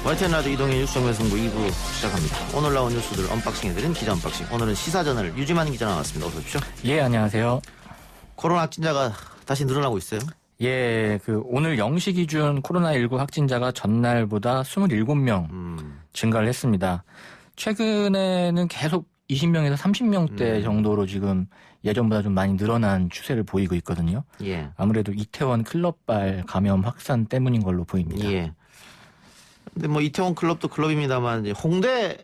YTN 라디오 이동의 뉴스 정면 승부 2부 시작합니다. 오늘 나온 뉴스들 언박싱해드린 기자 언박싱. 오늘은 시사저널 유지만 기자 나왔습니다. 어서 오십시오. 예, 안녕하세요. 코로나 확진자가 다시 늘어나고 있어요? 예, 오늘 0시 기준 코로나19 확진자가 전날보다 27명 증가를 했습니다. 최근에는 계속 20명에서 30명대 정도로 지금 예전보다 좀 많이 늘어난 추세를 보이고 있거든요. 예. 아무래도 이태원 클럽발 감염 확산 때문인 걸로 보입니다. 예. 근데 뭐 이태원 클럽도 클럽입니다만 이제 홍대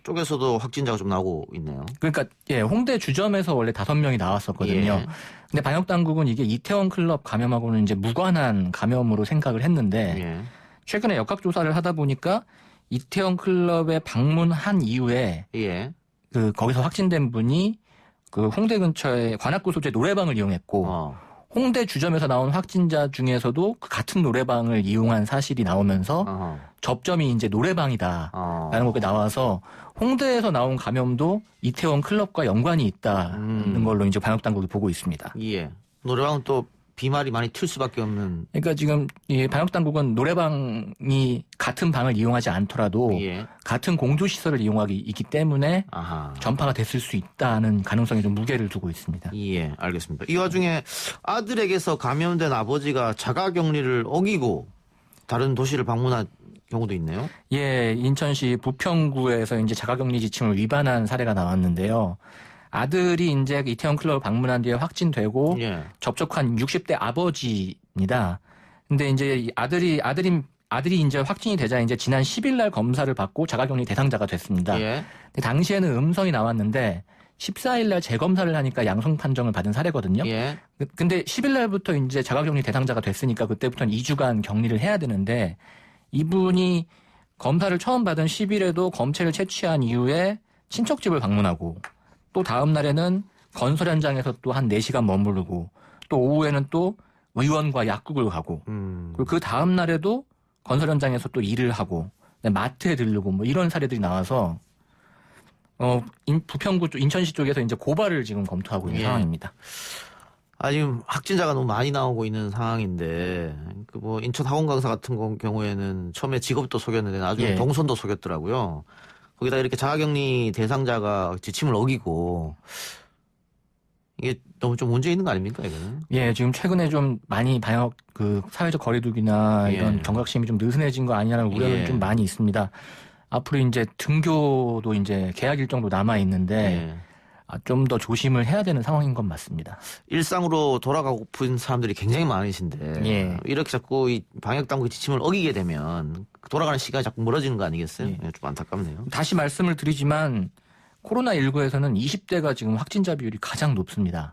쪽에서도 확진자가 좀 나오고 있네요. 그러니까 예, 홍대 주점에서 원래 5명이 나왔었거든요. 예. 근데 방역 당국은 이게 이태원 클럽 감염하고는 이제 무관한 감염으로 생각을 했는데 예. 최근에 역학 조사를 하다 보니까 이태원 클럽에 방문한 이후에 예. 거기서 확진된 분이 홍대 근처에 관악구 소재 노래방을 이용했고 홍대 주점에서 나온 확진자 중에서도 그 같은 노래방을 이용한 사실이 나오면서 접점이 이제 노래방이다라는 것이 나와서 홍대에서 나온 감염도 이태원 클럽과 연관이 있다는 걸로 이제 방역 당국이 보고 있습니다. 예. 노래방은 또 비말이 많이 튈 수밖에 없는. 그러니까 지금 이 방역 당국은 노래방이 같은 방을 이용하지 않더라도 예. 같은 공조 시설을 이용하기 있기 때문에 아하. 전파가 됐을 수 있다는 가능성에 좀 무게를 두고 있습니다. 예, 알겠습니다. 이 와중에 아들에게서 감염된 아버지가 자가격리를 어기고 다른 도시를 방문한 경우도 있네요. 예, 인천시 부평구에서 이제 자가격리 지침을 위반한 사례가 나왔는데요. 아들이 이제 이태원 클럽을 방문한 뒤에 확진되고 예. 접촉한 60대 아버지입니다. 근데 이제 아들이 이제 확진이 되자 이제 지난 10일 날 검사를 받고 자가격리 대상자가 됐습니다. 예. 근데 당시에는 음성이 나왔는데 14일 날 재검사를 하니까 양성 판정을 받은 사례거든요. 예. 근데 10일 날부터 이제 자가격리 대상자가 됐으니까 그때부터는 2주간 격리를 해야 되는데 이분이 검사를 처음 받은 10일에도 검체를 채취한 이후에 친척집을 방문하고 또 다음 날에는 건설 현장에서 또 한 4시간 머무르고 또 오후에는 또 의원과 약국을 가고 그리고 그 다음 날에도 건설 현장에서 또 일을 하고 마트에 들르고 뭐 이런 사례들이 나와서 부평구 쪽 인천시 쪽에서 이제 고발을 지금 검토하고 있는 상황입니다. 지금 확진자가 너무 많이 나오고 있는 상황인데 뭐 인천 학원 강사 같은 경우에는 처음에 직업도 속였는데 나중에 예. 동선도 속였더라고요. 거기다 이렇게 자가격리 대상자가 지침을 어기고 이게 너무 좀 문제 있는 거 아닙니까 이거는? 예, 지금 최근에 좀 많이 방역 사회적 거리두기나 이런 경각심이 좀 느슨해진 거 아니냐는 우려는 좀 많이 있습니다. 앞으로 이제 등교도 이제 개학 일정도 남아 있는데 좀 더 조심을 해야 되는 상황인 건 맞습니다. 일상으로 돌아가고픈 사람들이 굉장히 많으신데 이렇게 자꾸 이 방역 당국의 지침을 어기게 되면 돌아가는 시간이 자꾸 멀어지는 거 아니겠어요? 좀 안타깝네요. 다시 말씀을 드리지만 코로나19에서는 20대가 지금 확진자 비율이 가장 높습니다.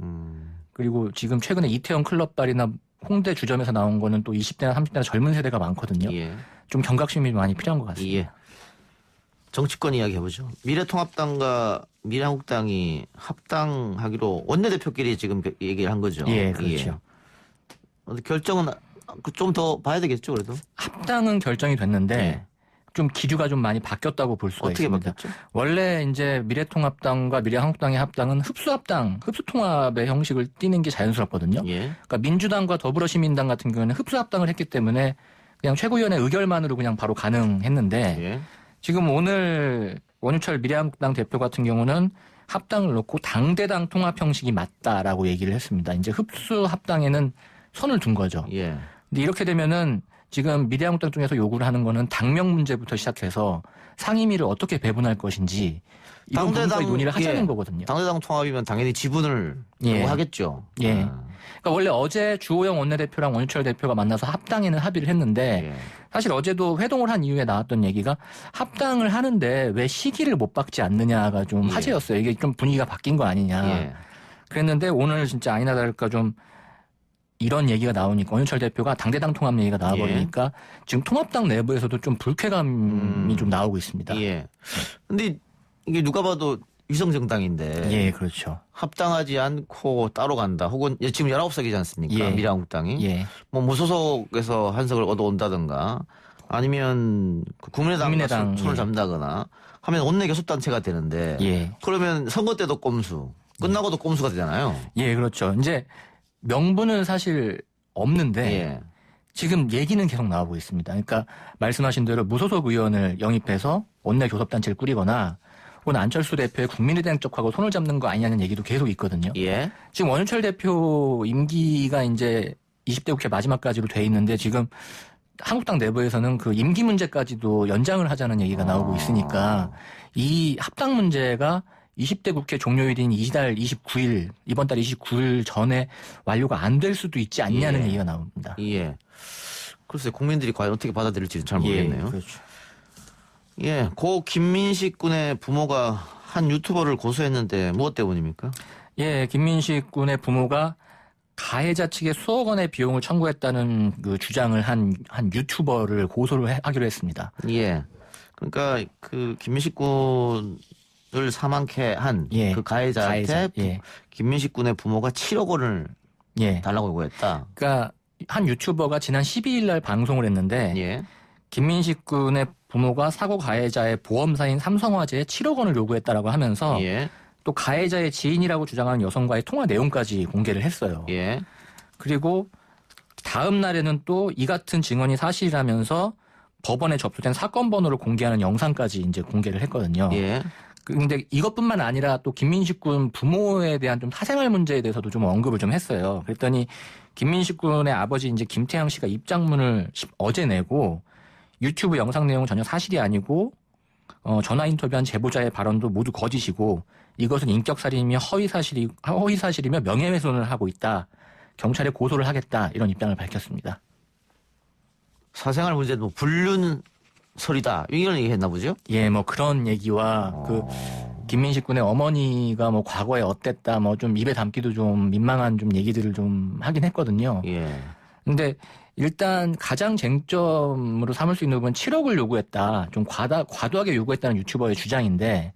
그리고 지금 최근에 이태원 클럽발이나 홍대 주점에서 나온 거는 또 20대나 30대나 젊은 세대가 많거든요. 좀 경각심이 많이 필요한 것 같습니다. 정치권 이야기 해보죠. 미래통합당과 미래한국당이 합당하기로 원내대표끼리 지금 얘기를 한 거죠. 예, 그렇죠. 결정은 좀 더 봐야 되겠죠, 그래도? 합당은 결정이 됐는데 좀 기류가 좀 많이 바뀌었다고 볼 수가 어떻게 있습니다. 바뀌었죠? 원래 이제 미래통합당과 미래한국당의 합당은 흡수합당, 흡수통합의 형식을 띠는 게 자연스럽거든요. 그러니까 민주당과 더불어시민당 같은 경우에는 흡수합당을 했기 때문에 그냥 최고위원회 의결만으로 그냥 바로 가능했는데 지금 오늘 원유철 미래한국당 대표 같은 경우는 합당을 놓고 당대당 통합 형식이 맞다라고 얘기를 했습니다. 이제 흡수합당에는 선을 둔 거죠. 근데 이렇게 되면은 지금 미래한국당 쪽에서 요구를 하는 거는 당명 문제부터 시작해서 상임위를 어떻게 배분할 것인지 이런 부분까지 논의를 하자는 거거든요. 당대당 통합이면 당연히 지분을 요구하겠죠. 그러니까 원래 어제 주호영 원내대표랑 원유철 대표가 만나서 합당에는 합의를 했는데 사실 어제도 회동을 한 이후에 나왔던 얘기가 합당을 하는데 왜 시기를 못 박지 않느냐가 좀 화제였어요. 이게 좀 분위기가 바뀐 거 아니냐. 그랬는데 오늘 진짜 아니나 다를까 좀 이런 얘기가 나오니까 원유철 대표가 당대당 통합 얘기가 나와버리니까 지금 통합당 내부에서도 좀 불쾌감이 좀 나오고 있습니다. 근데 이게 누가 봐도 위성정당인데 그렇죠. 합당하지 않고 따로 간다. 혹은 지금 19석이지 않습니까? 미래한국당이. 뭐 무소속에서 한석을 얻어온다든가 아니면 국민의당 손을 잡는다거나 하면 원내 교섭단체가 되는데 그러면 선거 때도 꼼수, 끝나고도 꼼수가 되잖아요. 그렇죠. 이제 명분은 사실 없는데 지금 얘기는 계속 나오고 있습니다. 그러니까 말씀하신 대로 무소속 의원을 영입해서 원내 교섭단체를 꾸리거나 혹은 안철수 대표의 국민의당 쪽하고 손을 잡는 거 아니냐는 얘기도 계속 있거든요. 예. 지금 원유철 대표 임기가 이제 20대 국회 마지막까지로 돼 있는데 지금 한국당 내부에서는 그 임기 문제까지도 연장을 하자는 얘기가 나오고 있으니까 이 합당 문제가 20대 국회 종료일인 이번 달 29일 전에 완료가 안 될 수도 있지 않냐는 예. 얘기가 나옵니다. 예. 글쎄 국민들이 과연 어떻게 받아들일지 잘 모르겠네요. 예, 그렇죠. 예, 고 김민식 군의 부모가 한 유튜버를 고소했는데 무엇 때문입니까? 예, 김민식 군의 부모가 가해자 측에 수억 원의 비용을 청구했다는 그 주장을 한 유튜버를 고소를 하기로 했습니다. 예. 그러니까 그 김민식 군을 사망케 한 그 가해자한테 김민식 군의 부모가 7억 원을 달라고 요구했다. 그러니까 한 유튜버가 지난 12일 날 방송을 했는데 김민식 군의 부모가 사고 가해자의 보험사인 삼성화재에 7억 원을 요구했다라고 하면서 또 가해자의 지인이라고 주장하는 여성과의 통화 내용까지 공개를 했어요. 그리고 다음 날에는 또 이 같은 증언이 사실이라면서 법원에 접수된 사건 번호를 공개하는 영상까지 이제 공개를 했거든요. 근데 이것뿐만 아니라 또 김민식 군 부모에 대한 좀 사생활 문제에 대해서도 좀 언급을 좀 했어요. 그랬더니 김민식 군의 아버지 이제 김태양 씨가 입장문을 어제 내고 유튜브 영상 내용은 전혀 사실이 아니고 전화 인터뷰한 제보자의 발언도 모두 거짓이고 이것은 인격살인이며 허위사실이며 명예훼손을 하고 있다. 경찰에 고소를 하겠다. 이런 입장을 밝혔습니다. 사생활 문제도 불륜설이다. 이런 얘기 했나 보죠? 예, 뭐 그런 얘기와 그 김민식 군의 어머니가 뭐 과거에 어땠다. 뭐 좀 입에 담기도 좀 민망한 좀 얘기들을 좀 하긴 했거든요. 근데 일단 가장 쟁점으로 삼을 수 있는 부분은 7억을 요구했다. 좀 과도하게 요구했다는 유튜버의 주장인데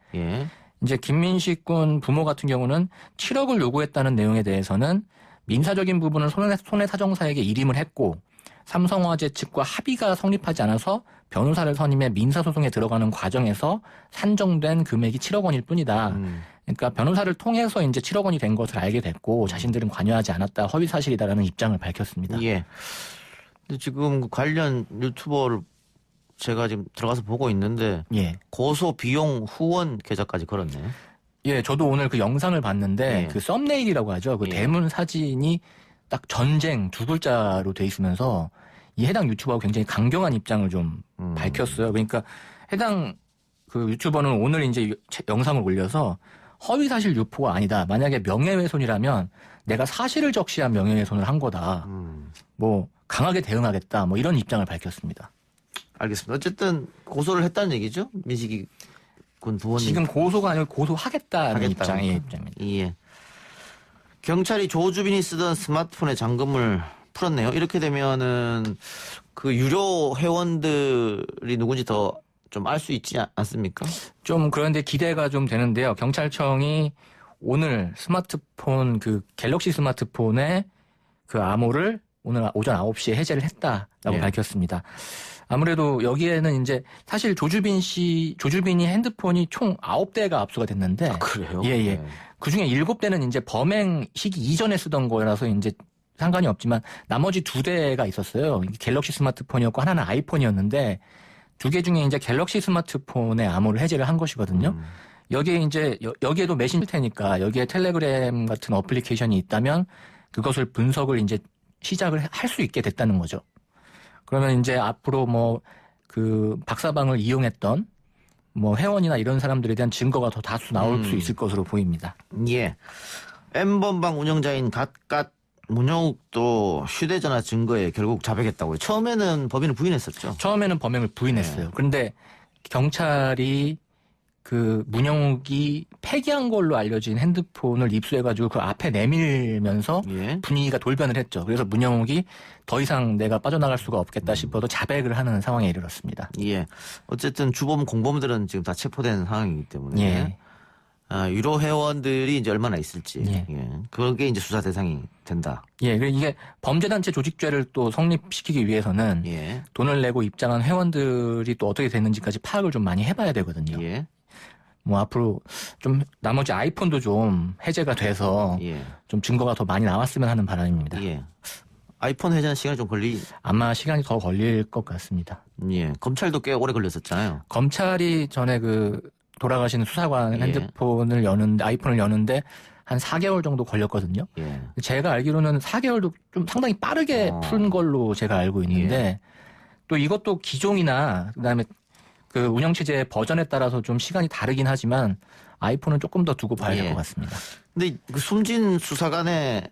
이제 김민식 군 부모 같은 경우는 7억을 요구했다는 내용에 대해서는 민사적인 부분은 손해사정사에게 일임을 했고 삼성화재 측과 합의가 성립하지 않아서 변호사를 선임해 민사소송에 들어가는 과정에서 산정된 금액이 7억 원일 뿐이다. 그러니까 변호사를 통해서 이제 7억 원이 된 것을 알게 됐고 자신들은 관여하지 않았다. 허위사실이다라는 입장을 밝혔습니다. 예. 근데 지금 관련 유튜버를 제가 지금 들어가서 보고 있는데 고소 비용 후원 계좌까지 걸었네요. 예, 저도 오늘 그 영상을 봤는데 그 썸네일이라고 하죠. 그 대문 사진이 딱 전쟁 두 글자로 돼 있으면서 이 해당 유튜버가 굉장히 강경한 입장을 좀 밝혔어요. 그러니까 해당 그 유튜버는 오늘 이제 영상을 올려서 허위사실 유포가 아니다. 만약에 명예훼손이라면 내가 사실을 적시한 명예훼손을 한 거다. 뭐 강하게 대응하겠다. 뭐 이런 입장을 밝혔습니다. 알겠습니다. 어쨌든 고소를 했다는 얘기죠? 민식이 군 부모님. 지금 고소가 아니고 고소하겠다는 입장입니다. 예. 경찰이 조주빈이 쓰던 스마트폰의 잠금을 풀었네요. 이렇게 되면은 그 유료 회원들이 누군지 더 좀 알 수 있지 않습니까? 좀 그런데 기대가 좀 되는데요. 경찰청이 오늘 스마트폰 그 갤럭시 스마트폰의 그 암호를 오늘 오전 9시에 해제를 했다라고 밝혔습니다. 아무래도 여기에는 이제 사실 조주빈이 핸드폰이 총 9대가 압수가 됐는데. 아, 그래요? 예. 그 중에 7대는 이제 범행 시기 이전에 쓰던 거라서 이제 상관이 없지만 나머지 2대가 있었어요. 갤럭시 스마트폰이었고 하나는 아이폰이었는데 2개 중에 이제 갤럭시 스마트폰의 암호를 해제를 한 것이거든요. 여기에도 메신저 테니까 여기에 텔레그램 같은 어플리케이션이 있다면 그것을 분석을 이제 시작을 할 수 있게 됐다는 거죠. 그러면 이제 앞으로 뭐 그 박사방을 이용했던 뭐 회원이나 이런 사람들에 대한 증거가 더 다수 나올 수 있을 것으로 보입니다. 예. M번방 운영자인 갓갓 문영욱도 휴대전화 증거에 결국 자백했다고요. 처음에는 범인을 부인했었죠. 처음에는 범행을 부인했어요. 그런데 경찰이 그 문영욱이 폐기한 걸로 알려진 핸드폰을 입수해가지고 그 앞에 내밀면서 분위기가 돌변을 했죠. 그래서 문영욱이 더 이상 내가 빠져나갈 수가 없겠다 싶어서 자백을 하는 상황에 이르렀습니다. 예. 어쨌든 주범 공범들은 지금 다 체포된 상황이기 때문에 유료 회원들이 이제 얼마나 있을지 그게 이제 수사 대상이 된다. 그리고 이게 범죄단체 조직죄를 또 성립시키기 위해서는 돈을 내고 입장한 회원들이 또 어떻게 됐는지까지 파악을 좀 많이 해봐야 되거든요. 뭐 앞으로 좀 나머지 아이폰도 좀 해제가 돼서 좀 증거가 더 많이 나왔으면 하는 바람입니다. 아이폰 회전 시간이 좀 아마 시간이 더 걸릴 것 같습니다. 예. 검찰도 꽤 오래 걸렸었잖아요. 검찰이 전에 돌아가신 수사관 핸드폰을 여는데, 아이폰을 여는데 한 4개월 정도 걸렸거든요. 예. 제가 알기로는 4개월도 좀 상당히 빠르게 푼 걸로 제가 알고 있는데, 또 이것도 기종이나 그다음에 그 운영체제 버전에 따라서 좀 시간이 다르긴 하지만 아이폰은 조금 더 두고 봐야 될 것 같습니다. 근데 그 숨진 수사관의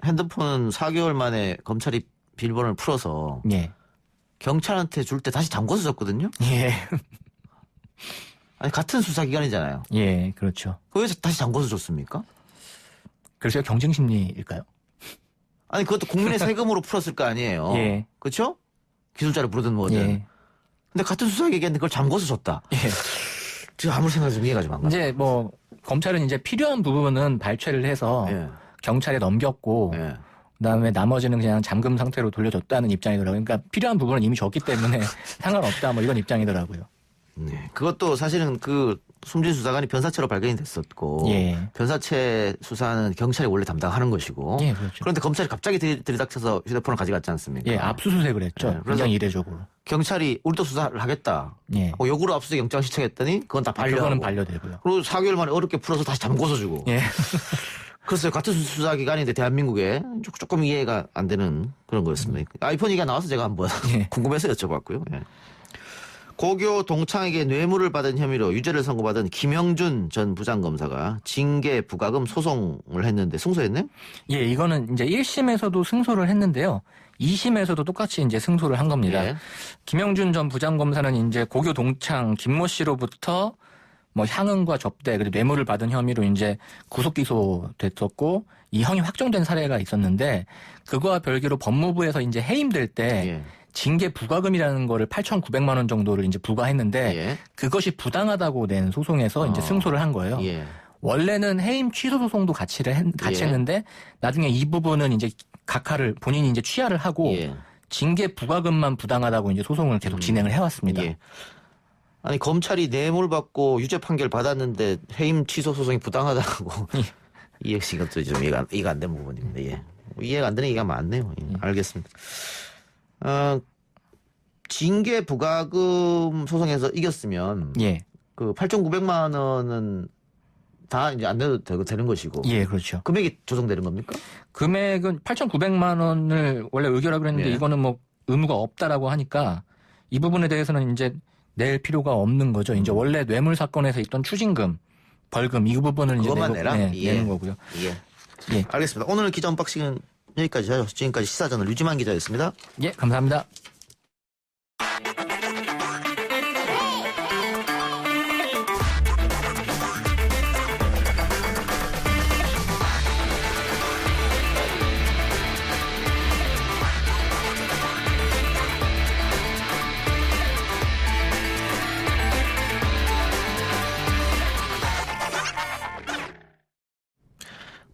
핸드폰은 4개월 만에 검찰이 비밀번호를 풀어서 경찰한테 줄 때 다시 잠궈서 줬거든요. 예. 아니 같은 수사기관이잖아요. 예, 그렇죠. 왜 다시 잠궈서 줬습니까? 글쎄요, 경쟁심리일까요? 아니 그것도 국민의 세금으로 풀었을 거 아니에요. 예. 그렇죠? 기술자를 부르든 뭐든. 예. 근데 같은 수사기관인데 그걸 잠궈서 줬다. 예. 지금 아무리 생각해도 이해가 좀 안 가. 이제 검찰은 이제 필요한 부분은 발췌를 해서 경찰에 넘겼고 그다음에 나머지는 그냥 잠금 상태로 돌려줬다는 입장이더라고요. 그러니까 필요한 부분은 이미 줬기 때문에 상관없다 이런 입장이더라고요. 네. 그것도 사실은 그 숨진 수사관이 변사체로 발견이 됐었고 변사체 수사는 경찰이 원래 담당하는 것이고 그렇죠. 그런데 검찰이 갑자기 들이닥쳐서 휴대폰을 가져갔지 않습니까? 예, 압수수색을 했죠. 굉장히 이례적으로. 경찰이 우리도 수사를 하겠다. 역으로 압수수색 영장 신청했더니 그건 다 반려하고. 그거는 반려되고요. 그리고 4개월 만에 어렵게 풀어서 다시 잠궈서 주고. 그래서 같은 수사기관인데 대한민국에 조금 이해가 안 되는 그런 거였습니다. 아이폰 얘기가 나와서 제가 한번 궁금해서 여쭤봤고요. 고교 동창에게 뇌물을 받은 혐의로 유죄를 선고받은 김영준 전 부장검사가 징계 부과금 소송을 했는데 승소했네요? 예, 이거는 이제 1심에서도 승소를 했는데요. 2심에서도 똑같이 이제 승소를 한 겁니다. 김영준 전 부장검사는 이제 고교 동창 김모 씨로부터 향응과 접대 그리고 뇌물을 받은 혐의로 이제 구속 기소됐었고 이 형이 확정된 사례가 있었는데 그거와 별개로 법무부에서 이제 해임될 때 징계 부과금이라는 거를 8,900만 원 정도를 이제 부과했는데 그것이 부당하다고 낸 소송에서 이제 승소를 한 거예요. 원래는 해임 취소 소송도 같이 했는데 나중에 이 부분은 이제 각하를 본인이 이제 취하를 하고 징계 부과금만 부당하다고 이제 소송을 계속 진행을 해왔습니다. 아니 검찰이 뇌물 받고 유죄 판결 받았는데 해임 취소 소송이 부당하다고 이 역시 이것도 좀 이해가 안 된 부분입니다. 이해가 안 되는 얘기가 많네요. 알겠습니다. 징계 부과금 소송에서 이겼으면 그 8,900만 원은 다 이제 안 내도 되는 것이고. 그렇죠. 금액이 조정되는 겁니까? 금액은 8,900만 원을 원래 의결하기로 했는데 이거는 의무가 없다라고 하니까 이 부분에 대해서는 이제 낼 필요가 없는 거죠. 이제 원래 뇌물 사건에서 있던 추징금, 벌금 이 부분은 이제 내는 거고요. 알겠습니다. 오늘 기자 언박싱은 여기까지요. 지금까지 시사저널 류지만 기자였습니다. 감사합니다.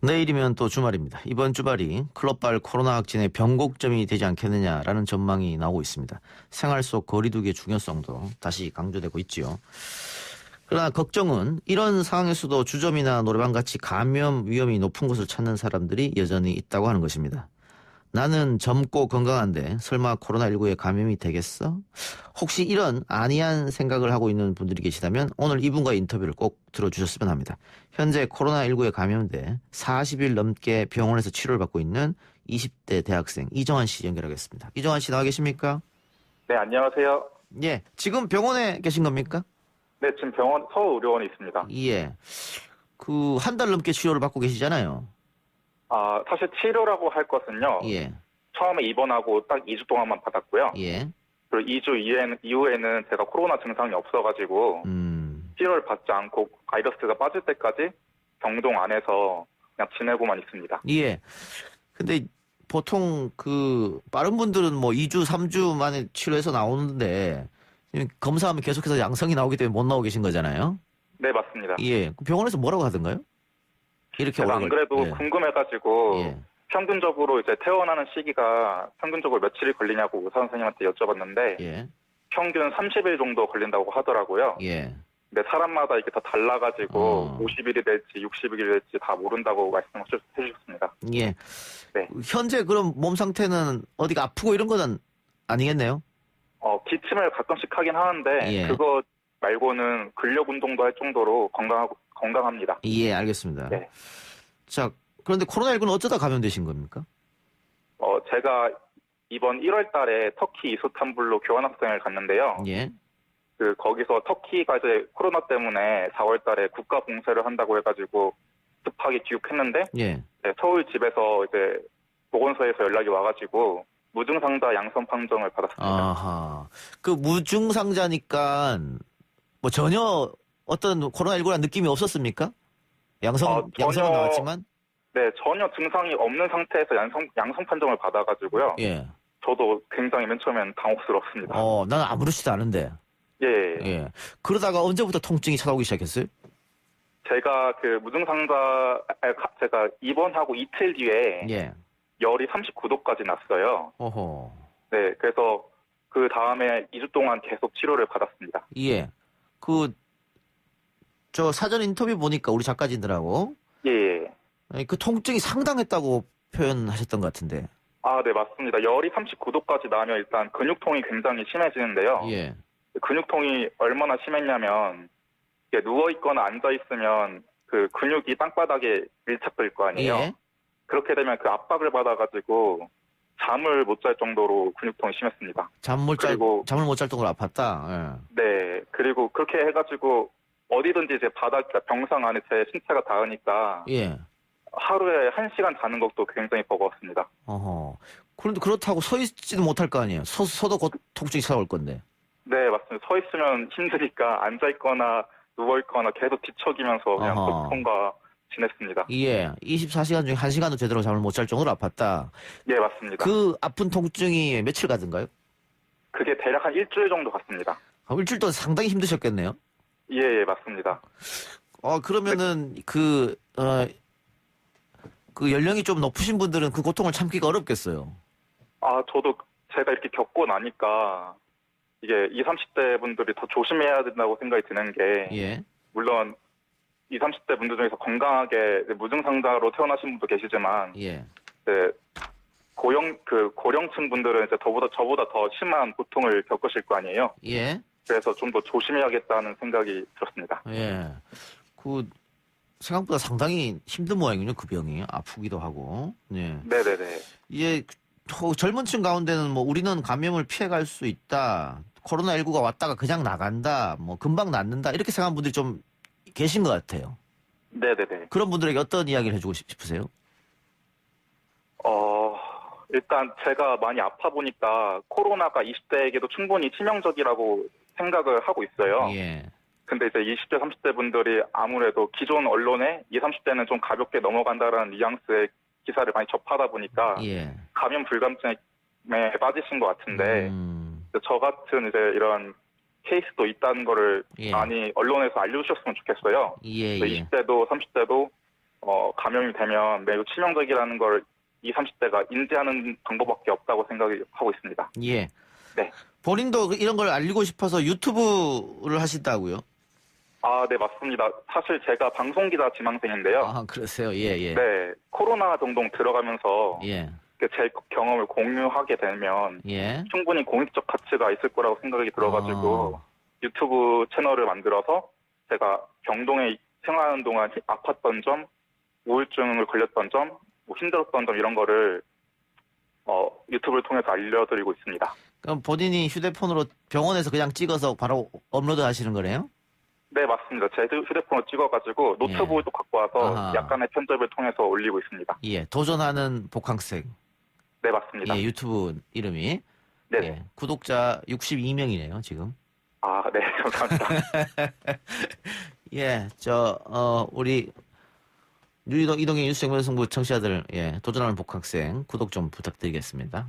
내일이면 또 주말입니다. 이번 주말이 클럽발 코로나 확진의 변곡점이 되지 않겠느냐라는 전망이 나오고 있습니다. 생활 속 거리두기의 중요성도 다시 강조되고 있지요. 그러나 걱정은 이런 상황에서도 주점이나 노래방 같이 감염 위험이 높은 곳을 찾는 사람들이 여전히 있다고 하는 것입니다. 나는 젊고 건강한데 설마 코로나19에 감염이 되겠어? 혹시 이런 안이한 생각을 하고 있는 분들이 계시다면 오늘 이분과의 인터뷰를 꼭 들어주셨으면 합니다. 현재 코로나19에 감염돼 40일 넘게 병원에서 치료를 받고 있는 20대 대학생 이정환 씨 연결하겠습니다. 이정환 씨 나와 계십니까? 네, 안녕하세요. 지금 병원에 계신 겁니까? 네, 지금 병원 서울의료원에 있습니다. 그 한 달 넘게 치료를 받고 계시잖아요. 사실 치료라고 할 것은요. 처음에 입원하고 딱 2주 동안만 받았고요. 그리고 2주 이후에는 제가 코로나 증상이 없어가지고 치료를 받지 않고 바이러스가 빠질 때까지 병동 안에서 그냥 지내고만 있습니다. 근데 보통 그 빠른 분들은 2주, 3주 만에 치료해서 나오는데 검사하면 계속해서 양성이 나오기 때문에 못 나오고 계신 거잖아요. 네, 맞습니다. 병원에서 뭐라고 하던가요? 이렇게 제가 안 그래도 궁금해가지고 평균적으로 이제 퇴원하는 시기가 평균적으로 며칠이 걸리냐고 의사 선생님한테 여쭤봤는데 평균 30일 정도 걸린다고 하더라고요. 네, 사람마다 이게 다 달라가지고 50일이 될지 60일이 될지 다 모른다고 말씀해 주셨습니다. 예. 네. 현재 그럼 몸 상태는 어디가 아프고 이런 건 아니겠네요? 기침을 가끔씩 하긴 하는데 예. 그거 말고는 근력 운동도 할 정도로 건강합니다. 예, 알겠습니다. 네. 자, 그런데 코로나19는 어쩌다 감염되신 겁니까? 제가 이번 1월 달에 터키 이스탄불로 교환학생을 갔는데요. 예. 거기서 터키가 이제 코로나 때문에 4월 달에 국가 봉쇄를 한다고 해가지고 급하게 귀국했는데, 예. 네, 서울 집에서 이제 보건소에서 연락이 와가지고 무증상자 양성 판정을 받았습니다. 아하. 그 무증상자니까 뭐 전혀 어떤 코로나19라는 느낌이 없었습니까? 양성은 나왔지만? 네, 전혀 증상이 없는 상태에서 양성 판정을 받아가지고요. 예. 저도 굉장히 맨 처음엔 당혹스럽습니다. 나는 아무렇지도 않은데. 예. 그러다가 언제부터 통증이 찾아오기 시작했어요? 제가 제가 입원하고 이틀 뒤에 열이 39도까지 났어요. 어허. 네, 그래서 그 다음에 2주 동안 계속 치료를 받았습니다. 예. 저 사전 인터뷰 보니까 우리 작가진들하고. 예. 그 통증이 상당했다고 표현하셨던 것 같은데. 아, 네, 맞습니다. 열이 39도까지 나면 일단 근육통이 굉장히 심해지는데요. 예. 근육통이 얼마나 심했냐면, 누워있거나 앉아있으면 그 근육이 땅바닥에 밀착될 거 아니에요? 예. 그렇게 되면 그 압박을 받아가지고 잠을 못 잘 정도로 근육통이 심했습니다. 잠을 못 잘 정도로 아팠다? 예. 네. 그리고 그렇게 해가지고 어디든지 제 병상 안에 제 신체가 닿으니까. 예. 하루에 1시간 자는 것도 굉장히 버거웠습니다. 어허. 그런데 그렇다고 서 있지는 못할 거 아니에요? 서도 곧 통증이 찾아올 건데. 네, 맞습니다. 서 있으면 힘드니까 앉아있거나 누워있거나 계속 뒤척이면서 그냥 고통과 지냈습니다. 예. 24시간 중에 1시간도 제대로 잠을 못 잘 정도로 아팠다. 예, 맞습니다. 그 아픈 통증이 며칠 가던가요? 그게 대략 한 일주일 정도 갔습니다. 일주일 동안 상당히 힘드셨겠네요? 예, 맞습니다. 그러면은 그 연령이 좀 높으신 분들은 그 고통을 참기가 어렵겠어요. 저도 제가 이렇게 겪고 나니까 이게 20, 30대 분들이 더 조심해야 된다고 생각이 드는 게, 물론 20, 30대 분들 중에서 건강하게 무증상자로 태어나신 분도 계시지만, 고령층 분들은 이제 저보다 더 심한 고통을 겪으실 거 아니에요. 예. 그래서 좀 더 조심해야겠다는 생각이 들었습니다. 예. 생각보다 상당히 힘든 모양이군요, 그 병이. 아프기도 하고. 예. 네네네. 젊은 층 가운데는 우리는 감염을 피해갈 수 있다. 코로나19가 왔다가 그냥 나간다. 금방 낫는다. 이렇게 생각하는 분들이 좀 계신 것 같아요. 네네네. 그런 분들에게 어떤 이야기를 해주고 싶으세요? 일단 제가 많이 아파 보니까 코로나가 20대에게도 충분히 치명적이라고 생각을 하고 있어요. 예. 근데 이제 20대, 30대 분들이 아무래도 기존 언론에 20, 30대는 좀 가볍게 넘어간다라는 뉘앙스의 기사를 많이 접하다 보니까 감염 불감증에 빠지신 것 같은데 저 같은 이제 이런 케이스도 있다는 거를 많이 언론에서 알려주셨으면 좋겠어요. 20대도 30대도 감염이 되면 매우 치명적이라는 걸 20, 30대가 인지하는 방법밖에 없다고 생각하고 있습니다. 예. 네. 본인도 이런 걸 알리고 싶어서 유튜브를 하신다고요? 네, 맞습니다. 사실 제가 방송기자 지망생인데요. 그러세요? 예. 네, 코로나 동동 들어가면서 제 경험을 공유하게 되면 충분히 공익적 가치가 있을 거라고 생각이 들어가지고 유튜브 채널을 만들어서 제가 병동에 생활하는 동안 아팠던 점, 우울증을 걸렸던 점, 힘들었던 점 이런 거를 유튜브를 통해서 알려드리고 있습니다. 그럼 본인이 휴대폰으로 병원에서 그냥 찍어서 바로 업로드 하시는 거네요? 네, 맞습니다. 제 휴대폰으로 찍어가지고 노트북도 갖고 와서 약간의 편집을 통해서 올리고 있습니다. 예, 도전하는 복학생. 네, 맞습니다. 유튜브 이름이. 네. 구독자 62명이네요, 지금. 네, 감사합니다. 우리 이동의 뉴스생방송부 청취자들, 도전하는 복학생 구독 좀 부탁드리겠습니다.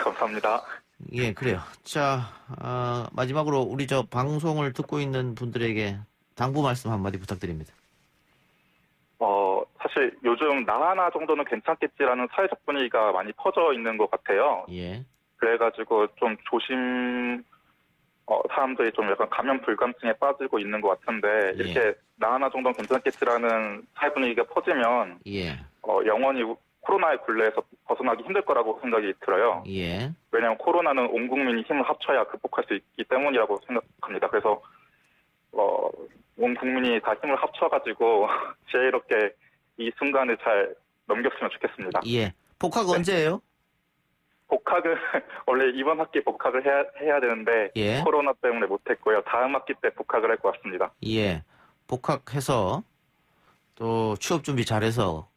감사합니다. 그래요. 자, 마지막으로 우리 방송을 듣고 있는 분들에게 당부 말씀 한마디 부탁드립니다. 사실 요즘 나 하나 정도는 괜찮겠지라는 사회적 분위기가 많이 퍼져 있는 것 같아요. 그래가지고 좀 사람들이 좀 약간 감염 불감증에 빠지고 있는 것 같은데 이렇게 나 하나 정도는 괜찮겠지라는 사회 분위기가 퍼지면 영원히 코로나의 굴레에서 벗어나기 힘들 거라고 생각이 들어요. 왜냐하면 코로나는 온 국민이 힘을 합쳐야 극복할 수 있기 때문이라고 생각합니다. 그래서 온 국민이 다 힘을 합쳐가지고 지혜롭게 이 순간을 잘 넘겼으면 좋겠습니다. 복학 언제예요? 복학은 원래 이번 학기 복학을 해야 되는데 코로나 때문에 못했고요. 다음 학기 때 복학을 할 것 같습니다. 복학해서 또 취업 준비 잘해서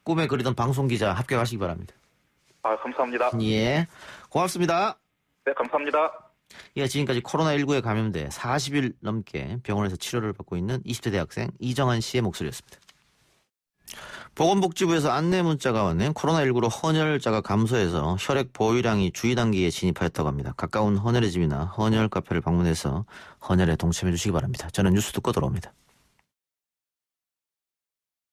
꿈에 그리던 방송기자 합격하시기 바랍니다. 감사합니다. 고맙습니다. 네, 감사합니다. 지금까지 코로나19에 감염돼 40일 넘게 병원에서 치료를 받고 있는 20대 대학생 이정한 씨의 목소리였습니다. 보건복지부에서 안내 문자가 왔네요. 코로나19로 헌혈자가 감소해서 혈액 보유량이 주의 단계에 진입하였다고 합니다. 가까운 헌혈의 집이나 헌혈 카페를 방문해서 헌혈에 동참해 주시기 바랍니다. 저는 뉴스 듣고 돌아옵니다.